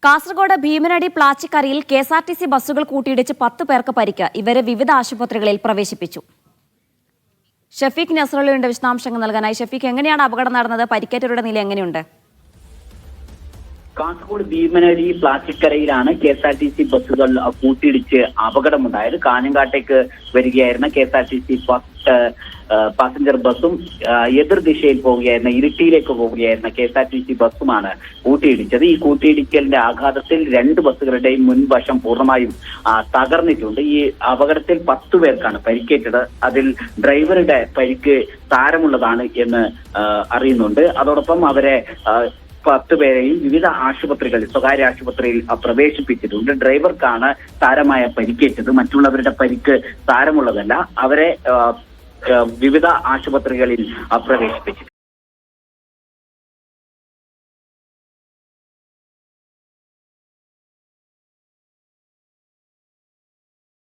Kasaragod Bheemanadi പ്ലാച്ചിക്കരയിൽ KSRTC ബസ്സുകൾ കൂട്ടിയിടിച്ച് 10 പേർക്ക് പരിക്ക്. ഇവരെ വിവിധ ആശുപത്രികളിൽ പ്രവേശിപ്പിച്ചു. ഷഫീഖ് നസ്രുള്ളയുടെ വിശദാംശങ്ങൾ നൽകാനായി. ഷഫീഖ്, എങ്ങനെയാണ് അപകടം നടന്നത്? പരിക്കേറ്റവരുടെ നില എങ്ങനെയുണ്ട്? കാസർഗോഡ് ഭീമനടി പ്ലാച്ചിക്കരയിലാണ് കെഎസ്ആർടിസി ബസ്സുകൾ കൂട്ടിയിടിച്ച് അപകടമുണ്ടായത്. കാഞ്ഞങ്ങാട്ടേക്ക് വരികയായിരുന്ന കെഎസ്ആർടിസി പാസഞ്ചർ ബസ്സും എതിർദിശയിൽ പോവുകയായിരുന്ന ഇരിട്ടിയിലേക്ക് പോവുകയായിരുന്ന കെഎസ്ആർടിസി ബസ്സുമാണ് കൂട്ടിയിടിച്ചത്. ഈ കൂട്ടിയിടിക്കലിന്റെ ആഘാതത്തിൽ 2 ബസ്സുകളുടെയും മുൻവശം പൂർണ്ണമായും തകർന്നിട്ടുണ്ട്. ഈ അപകടത്തിൽ 10 പേർക്കാണ് പരിക്കേറ്റത്. അതിൽ ഡ്രൈവറുടെ പരിക്ക് സാരമുള്ളതാണ് എന്ന് അറിയുന്നുണ്ട്. അതോടൊപ്പം അവരെ 10 പേരെയും വിവിധ ആശുപത്രികളിൽ, സ്വകാര്യ ആശുപത്രിയിൽ പ്രവേശിപ്പിച്ചിട്ടുണ്ട്. ഡ്രൈവർക്കാണ് സാരമായ പരിക്കേറ്റത്. മറ്റുള്ളവരുടെ പരിക്ക് സാരമുള്ളതല്ല. അവരെ വിവിധ ആശുപത്രികളിൽ പ്രവേശിപ്പിച്ചിട്ടുണ്ട്.